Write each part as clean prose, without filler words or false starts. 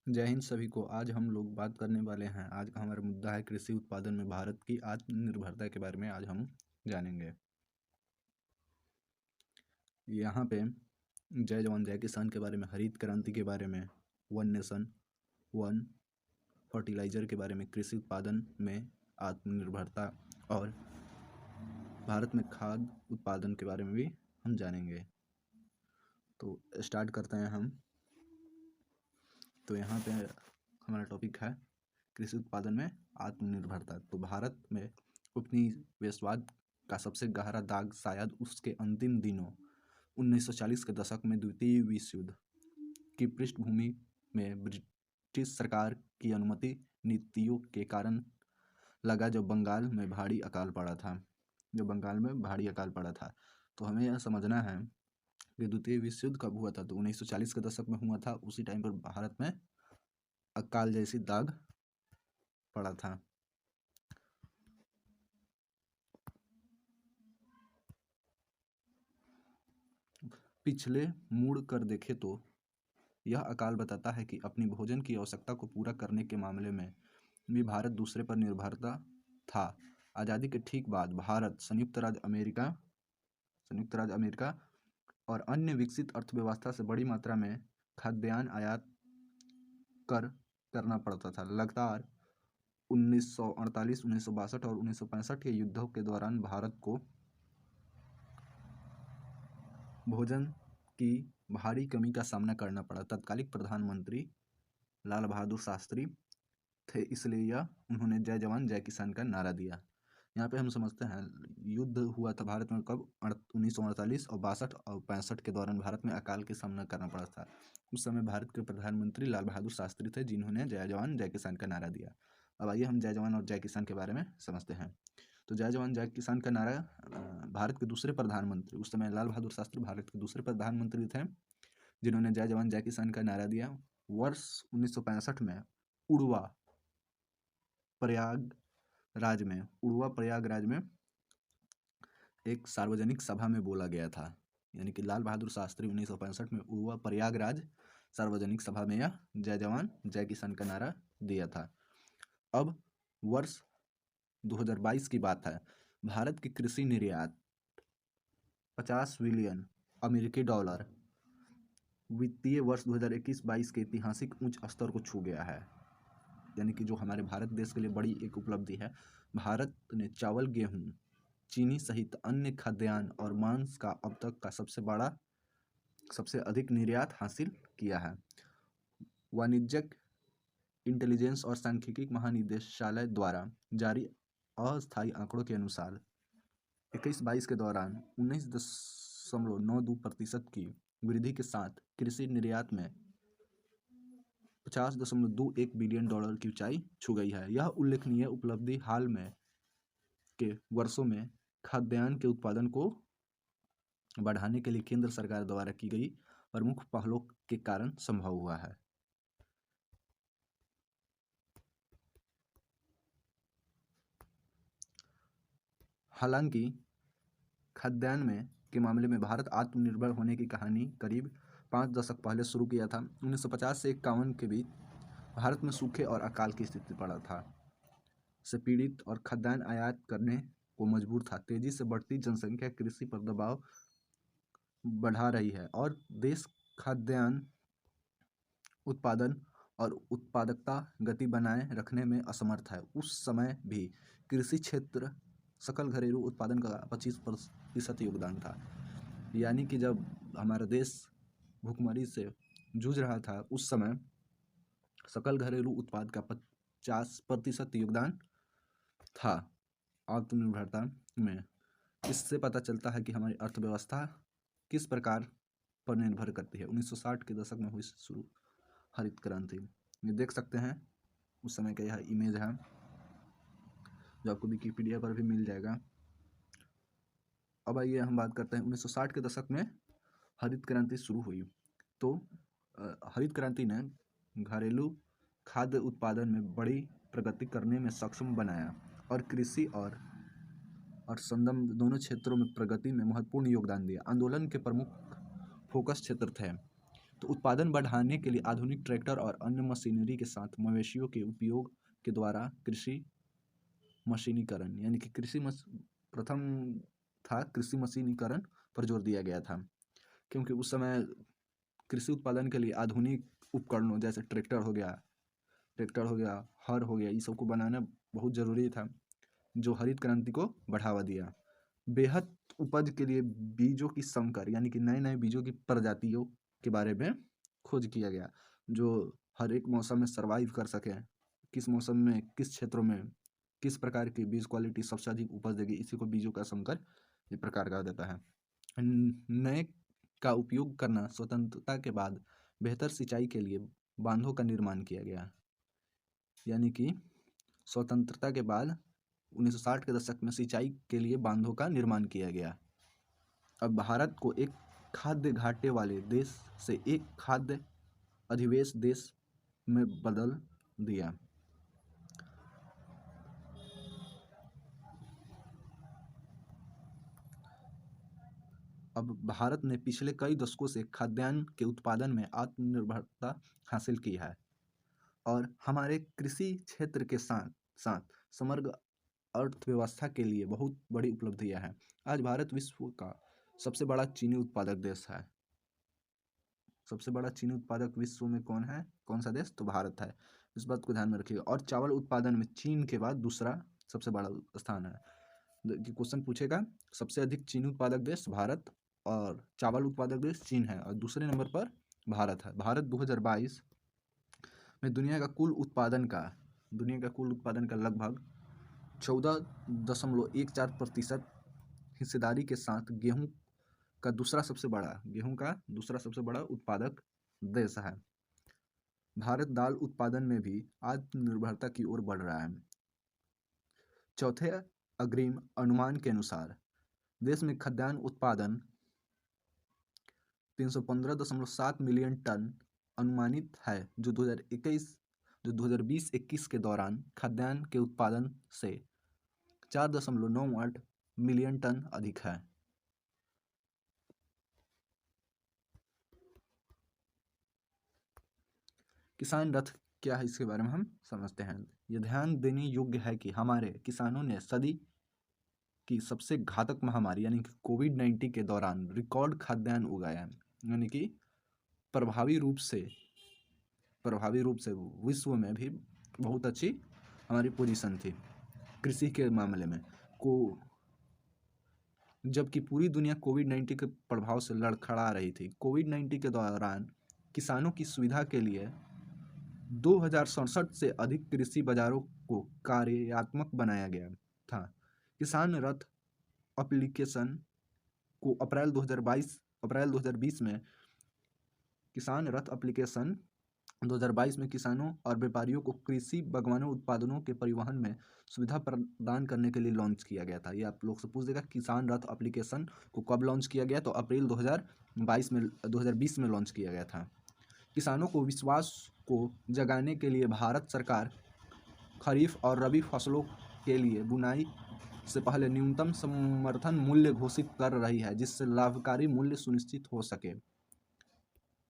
जय हिंद सभी को। आज हम लोग बात करने वाले हैं, आज का हमारा मुद्दा है कृषि उत्पादन में भारत की आत्मनिर्भरता के बारे में आज हम जानेंगे। यहाँ पे जय जवान जय किसान के बारे में, हरित क्रांति के बारे में, वन नेशन वन फर्टिलाइजर के बारे में, कृषि उत्पादन में आत्मनिर्भरता और भारत में खाद्य उत्पादन के बारे में भी हम जानेंगे। तो स्टार्ट करते हैं हम। तो यहाँ पे हमारा टॉपिक है कृषि उत्पादन में आत्मनिर्भरता। तो भारत में उपनिवेशवाद का सबसे गहरा दाग शायद उसके अंतिम दिनों 1940 के दशक में द्वितीय विश्व युद्ध की पृष्ठभूमि में ब्रिटिश सरकार की अनुमति नीतियों के कारण लगा, जब बंगाल में भारी अकाल पड़ा था। तो हमें यह समझना है कि द्वितीय विश्व युद्ध कब हुआ था। तो 1940 के दशक में हुआ था। उसी टाइम पर भारत में अकाल जैसी दाग पड़ा था। पिछले मुड़ कर देखे तो यह अकाल बताता है कि अपनी भोजन की आवश्यकता को पूरा करने के मामले में भी भारत दूसरे पर निर्भरता था। आज़ादी के ठीक बाद भारत संयुक्त राज्य अमेरिका और अन्य विकसित अर्थव्यवस्था से बड़ी मात्रा में खाद्यान्न आयात करना पड़ता था। लगातार 1948, 1962 और 1965 के युद्धों के दौरान भारत को भोजन की भारी कमी का सामना करना पड़ा। तत्कालीन प्रधानमंत्री लाल बहादुर शास्त्री थे, इसलिए उन्होंने जय जवान जय किसान का नारा दिया। यहाँ पे हम समझते हैं युद्ध हुआ था भारत में कब, 1948 और 62 और 65 के दौरान भारत में अकाल का सामना करना पड़ा था। उस समय भारत के प्रधानमंत्री लाल बहादुर शास्त्री थे, जिन्होंने जय जवान जय किसान का नारा दिया। अब आइए हम जय जवान और जय किसान के बारे में समझते हैं। तो जय जवान जय किसान का नारा भारत के दूसरे प्रधानमंत्री, उस समय लाल बहादुर शास्त्री भारत के दूसरे प्रधानमंत्री थे, जिन्होंने जय जवान जय किसान का नारा दिया। वर्ष 1965 में उड़वा प्रयागराज में एक सार्वजनिक सभा में बोला गया था। यानी कि लाल बहादुर शास्त्री 1965 में उड़वा प्रयागराज सार्वजनिक सभा में यह जय जवान जय किसान का नारा दिया था। अब वर्ष 2022 की बात है। भारत की कृषि निर्यात 50 बिलियन अमेरिकी डॉलर वित्तीय वर्ष 2021-22 के ऐतिहासिक उच्च स्तर को छू गया है। यानी कि जो हमारे भारत देश के लिए बड़ी एक उपलब्धि है। भारत ने चावल, गेहूं, चीनी सहित अन्य खाद्यान्न और मांस का अब तक का सबसे अधिक निर्यात हासिल किया है। वाणिज्यिक इंटेलिजेंस और सांख्यिकी महानिदेशालय द्वारा जारी अस्थायी आंकड़ों के अनुसार 21-22 के दौरान 19.92% की वृद्धि के साथ कृषि निर्यात में 50.21 बिलियन डॉलर की ऊंचाई छू गई है। यह उल्लेखनीय उपलब्धि हाल में के वर्षों में खाद्यान्न के उत्पादन को बढ़ाने के लिए केंद्र सरकार द्वारा की गई प्रमुख पहलों के कारण संभव हुआ है। हालांकि खाद्यान्न के मामले में भारत आत्मनिर्भर होने की कहानी करीब 5 दशक पहले शुरू किया था। 1950 से 51 के बीच भारत में सूखे और अकाल की स्थिति पड़ा था, से पीड़ित और खाद्यान्न आयात करने को मजबूर था। तेजी से बढ़ती जनसंख्या कृषि पर दबाव बढ़ा रही है और देश खाद्यान्न उत्पादन और उत्पादकता गति बनाए रखने में असमर्थ है। उस समय भी कृषि क्षेत्र सकल घरेलू उत्पादन का 25% योगदान था। यानी कि जब हमारा देश भुखमरी से जूझ रहा था, उस समय सकल घरेलू उत्पाद का 50% योगदान था आत्मनिर्भरता में। इससे पता चलता है कि हमारी अर्थव्यवस्था किस प्रकार पर निर्भर करती है। 1960 के दशक में हुई शुरू हरित क्रांति, ये देख सकते हैं उस समय का यह इमेज है, जो आपको विकिपीडिया पर भी मिल जाएगा। अब आइए हम बात करते हैं 1960 के दशक में हरित क्रांति शुरू हुई। तो हरित क्रांति ने घरेलू खाद्य उत्पादन में बड़ी प्रगति करने में सक्षम बनाया और कृषि और संबंध दोनों क्षेत्रों में प्रगति में महत्वपूर्ण योगदान दिया। आंदोलन के प्रमुख फोकस क्षेत्र थे तो उत्पादन बढ़ाने के लिए आधुनिक ट्रैक्टर और अन्य मशीनरी के साथ मवेशियों के उपयोग के द्वारा कृषि मशीनीकरण यानी कि प्रथम था कृषि मशीनीकरण पर जोर दिया गया था, क्योंकि उस समय कृषि उत्पादन के लिए आधुनिक उपकरणों जैसे ट्रैक्टर हो गया, हर हो गया, ये सब को बनाना बहुत ज़रूरी था, जो हरित क्रांति को बढ़ावा दिया। बेहद उपज के लिए बीजों की संकर यानी कि नए नए बीजों की प्रजातियों के बारे में खोज किया गया, जो हर एक मौसम में सर्वाइव कर सके, किस मौसम में किस क्षेत्रों में किस प्रकार की बीज क्वालिटी सबसे अधिक उपज देगी, इसी को बीजों का संकर ये प्रकार कहा जाता है। नए का उपयोग करना स्वतंत्रता के बाद बेहतर सिंचाई के लिए बांधों का निर्माण किया गया, यानी कि स्वतंत्रता के बाद 1960 के दशक में सिंचाई के लिए बांधों का निर्माण किया गया। अब भारत को एक खाद्य घाटे वाले देश से एक खाद्य अधिवेश देश में बदल दिया। अब भारत ने पिछले कई दशकों से खाद्यान्न के उत्पादन में आत्मनिर्भरता हासिल की है और हमारे कृषि क्षेत्र के साथ साथ समग्र अर्थव्यवस्था के लिए बहुत बड़ी उपलब्धियां हैं। आज भारत विश्व का सबसे बड़ा चीनी उत्पादक देश है। सबसे बड़ा चीनी उत्पादक विश्व में कौन है, कौन सा देश? तो भारत है। इस बात को ध्यान में रखिएगा। और चावल उत्पादन में चीन के बाद दूसरा सबसे बड़ा स्थान है। क्वेश्चन पूछेगा सबसे अधिक चीनी उत्पादक देश भारत और चावल उत्पादक देश चीन है और दूसरे नंबर पर भारत है। भारत 2022 में दुनिया का कुल उत्पादन का लगभग 14.14% हिस्सेदारी के साथ गेहूं का दूसरा सबसे बड़ा उत्पादक देश है। भारत दाल उत्पादन में भी आत्मनिर्भरता की ओर बढ़ रहा है। चौथे अग्रिम अनुमान के अनुसार देश में खाद्यान्न उत्पादन 315.7 मिलियन टन अनुमानित है, जो 2020-21 के दौरान खाद्यान्न के उत्पादन से 4.98 मिलियन टन अधिक है। किसान रथ क्या है, इसके बारे में हम समझते हैं। यह ध्यान देने योग्य है कि हमारे किसानों ने सदी की सबसे घातक महामारी यानी कि कोविड-19 के दौरान रिकॉर्ड खाद्यान्न उगाया है, यानी कि प्रभावी रूप से विश्व में भी बहुत अच्छी हमारी पोजीशन थी कृषि के मामले में। जबकि पूरी दुनिया कोविड-19 के प्रभाव से लड़खड़ा रही थी। कोविड-19 के दौरान किसानों की सुविधा के लिए 2067 से अधिक कृषि बाजारों को कार्यात्मक बनाया गया था। किसान रथ एप्लीकेशन को अप्रैल 2020 में किसानों और व्यापारियों को कृषि बागवानी उत्पादनों के परिवहन में सुविधा प्रदान करने के लिए लॉन्च किया गया था। ये आप लोग से पूछ देगा किसान रथ एप्लीकेशन को कब लॉन्च किया गया, तो अप्रैल 2020 में लॉन्च किया गया था। किसानों को विश्वास को जगाने के लिए भारत सरकार खरीफ और रबी फसलों के लिए बुनाई से पहले न्यूनतम समर्थन मूल्य घोषित कर रही है, जिससे लाभकारी मूल्य सुनिश्चित हो सके।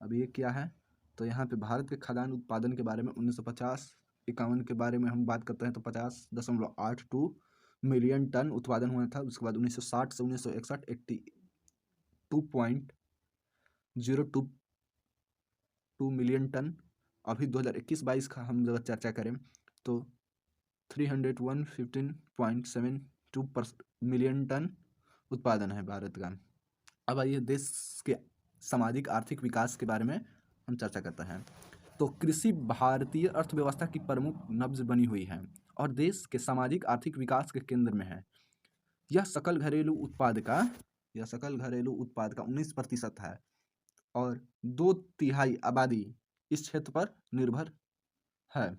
अब ये क्या है, तो यहाँ पे भारत के खाद्यान्न उत्पादन के बारे में 1950-51 के बारे में हम बात करते हैं तो 50.82 मिलियन टन उत्पादन हुआ था। उसके बाद 1960 से 1961 82.022 मिलियन टन। अभी 2021-22 का हम अगर चर्चा करें तो 315.72 मिलियन टन उत्पादन है भारत का। अब आइए देश के सामाजिक आर्थिक विकास के बारे में हम चर्चा करते हैं। तो कृषि भारतीय अर्थव्यवस्था की प्रमुख नब्ज बनी हुई है और देश के सामाजिक आर्थिक विकास के केंद्र में है। यह सकल घरेलू उत्पाद का 19% है और 2/3 आबादी इस क्षेत्र पर निर्भर है।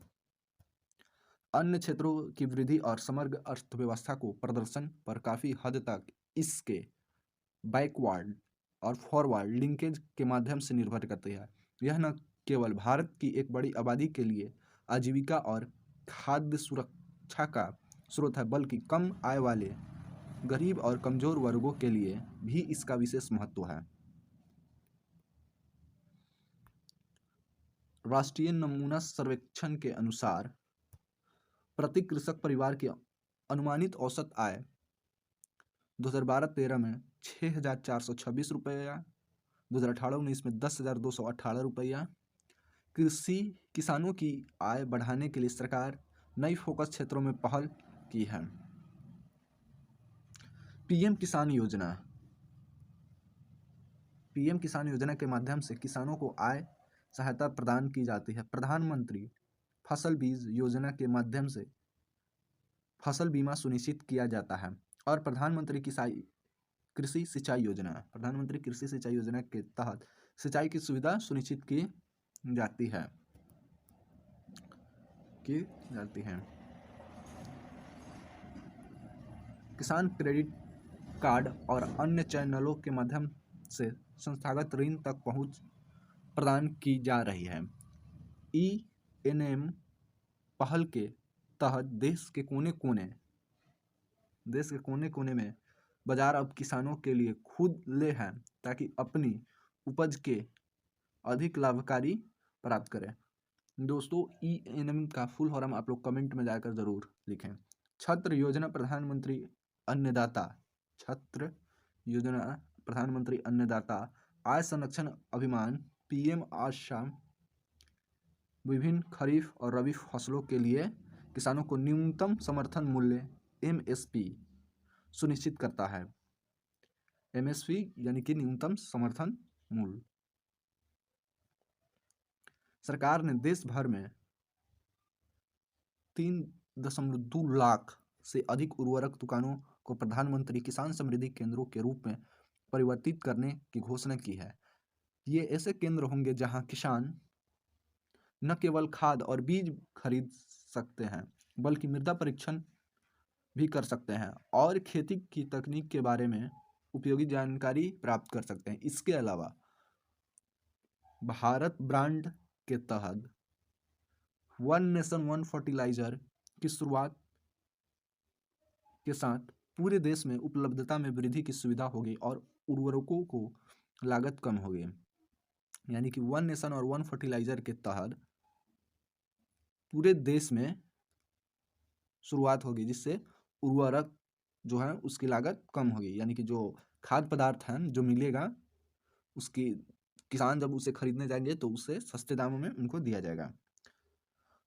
अन्य क्षेत्रों की वृद्धि और समग्र अर्थव्यवस्था को प्रदर्शन पर काफ़ी हद तक इसके बैकवर्ड और फॉरवर्ड लिंकेज के माध्यम से निर्भर करती है। यह न केवल भारत की एक बड़ी आबादी के लिए आजीविका और खाद्य सुरक्षा का स्रोत है, बल्कि कम आय वाले गरीब और कमज़ोर वर्गों के लिए भी इसका विशेष महत्व है। राष्ट्रीय नमूना सर्वेक्षण के अनुसार प्रति कृषक परिवार की अनुमानित औसत आय 2012-13 में 6,426 रुपया, 2018-19 में 10,218 रुपया। किसानों की आय बढ़ाने के लिए सरकार नई फोकस क्षेत्रों में पहल की है। पीएम किसान योजना। पीएम किसान योजना के माध्यम से किसानों को आय सहायता प्रदान की जाती है। प्रधानमंत्री फसल बीज योजना के माध्यम से फसल बीमा सुनिश्चित किया जाता है। और प्रधानमंत्री कृषि सिंचाई योजना के तहत सिंचाई की सुविधा सुनिश्चित की जाती है किसान क्रेडिट कार्ड और अन्य चैनलों के माध्यम से संस्थागत ऋण तक पहुंच प्रदान की जा रही है। ENM पहल के तहत देश के कोने कोने में बाजार अब किसानों के लिए खुले हैं ताकि अपनी उपज के अधिक लाभकारी प्राप्त करें। दोस्तों, ENM का फुल फॉर्म आप लोग कमेंट में जाकर जरूर लिखें। छत्र योजना प्रधानमंत्री अन्नदाता आय संरक्षण अभियान PM आशा विभिन्न खरीफ और रबी फसलों के लिए किसानों को न्यूनतम समर्थन मूल्य MSP सुनिश्चित करता है। MSP यानी कि न्यूनतम समर्थन मूल्य। सरकार ने देश भर में 3.2 लाख से अधिक उर्वरक दुकानों को प्रधानमंत्री किसान समृद्धि केंद्रों के रूप में परिवर्तित करने की घोषणा की है। ये ऐसे केंद्र होंगे जहां किसान न केवल खाद और बीज खरीद सकते हैं बल्कि मृदा परीक्षण भी कर सकते हैं और खेती की तकनीक के बारे में उपयोगी जानकारी प्राप्त कर सकते हैं। इसके अलावा भारत ब्रांड के तहत वन नेशन वन फर्टिलाइजर की शुरुआत के साथ पूरे देश में उपलब्धता में वृद्धि की सुविधा होगी और उर्वरकों को लागत कम होगी। यानी कि वन नेशन और वन फर्टिलाइजर के तहत पूरे देश में शुरुआत होगी जिससे उर्वरक जो है उसकी लागत कम होगी। यानी कि जो खाद्य पदार्थ हैं जो मिलेगा उसकी किसान जब उसे खरीदने जाएंगे तो उसे सस्ते दामों में उनको दिया जाएगा।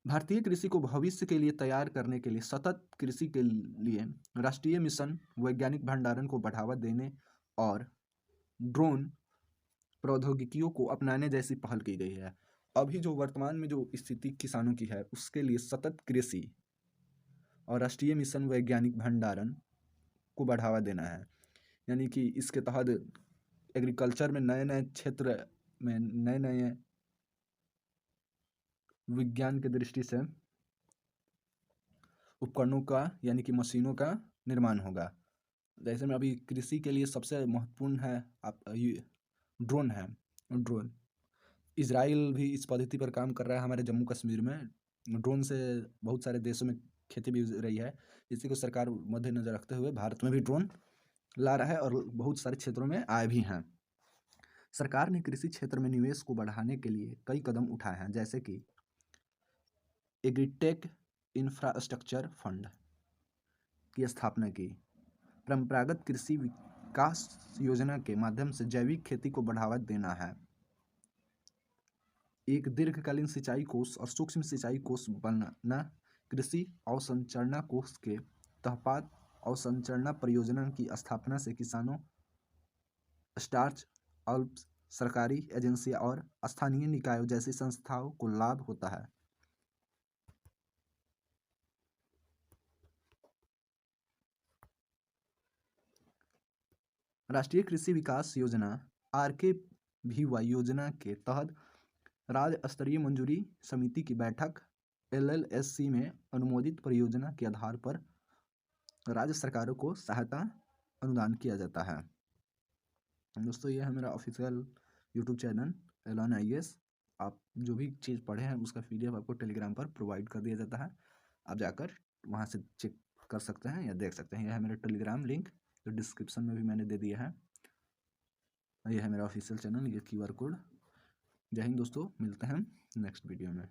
भारतीय कृषि को भविष्य के लिए तैयार करने के लिए सतत कृषि के लिए राष्ट्रीय मिशन वैज्ञानिक भंडारण को बढ़ावा देने और ड्रोन प्रौद्योगिकियों को अपनाने जैसी पहल की गई है। अभी जो वर्तमान में जो स्थिति किसानों की है उसके लिए सतत कृषि और राष्ट्रीय मिशन वैज्ञानिक भंडारण को बढ़ावा देना है। यानी कि इसके तहत एग्रीकल्चर में नए नए क्षेत्र में नए नए विज्ञान की दृष्टि से उपकरणों का यानी कि मशीनों का निर्माण होगा। जैसे में अभी कृषि के लिए सबसे महत्वपूर्ण है ड्रोन है। ड्रोन इजराइल भी इस पद्धति पर काम कर रहा है। हमारे जम्मू कश्मीर में ड्रोन से बहुत सारे देशों में खेती भी हो रही है। इसी को सरकार मद्देनजर रखते हुए भारत में भी ड्रोन ला रहा है और बहुत सारे क्षेत्रों में आए भी हैं। सरकार ने कृषि क्षेत्र में निवेश को बढ़ाने के लिए कई कदम उठाए हैं, जैसे कि एग्रीटेक इंफ्रास्ट्रक्चर फंड की स्थापना की, परंपरागत कृषि विकास योजना के माध्यम से जैविक खेती को बढ़ावा देना है, एक दीर्घकालीन सिंचाई कोष और सूक्ष्म सिंचाई कोष बनाना, कृषि अवसंरचना कोष के तहत अवसंरचना परियोजना की स्थापना से किसानों, स्टार्च अल्प सरकारी एजेंसियां और स्थानीय निकायों जैसी संस्थाओं को लाभ होता है। राष्ट्रीय कृषि विकास योजना RKVY योजना के तहत राज्य स्तरीय मंजूरी समिति की बैठक LLSC में अनुमोदित परियोजना के आधार पर राज्य सरकारों को सहायता अनुदान किया जाता है। दोस्तों, ये है मेरा official YouTube channel Allen IAS। आप जो भी चीज़ पढ़े हैं उसका PDF आपको टेलीग्राम पर प्रोवाइड कर दिया जाता है। आप जाकर वहाँ से चेक कर सकते हैं या देख सकते हैं। यह है मेरा टेलीग्राम लिंक जो डिस्क्रिप्शन में भी मैंने दे दिया है। यह है मेरा ऑफिशियल चैनल, ये QR कोड जय हिंद दोस्तों, मिलते हैं नेक्स्ट वीडियो में।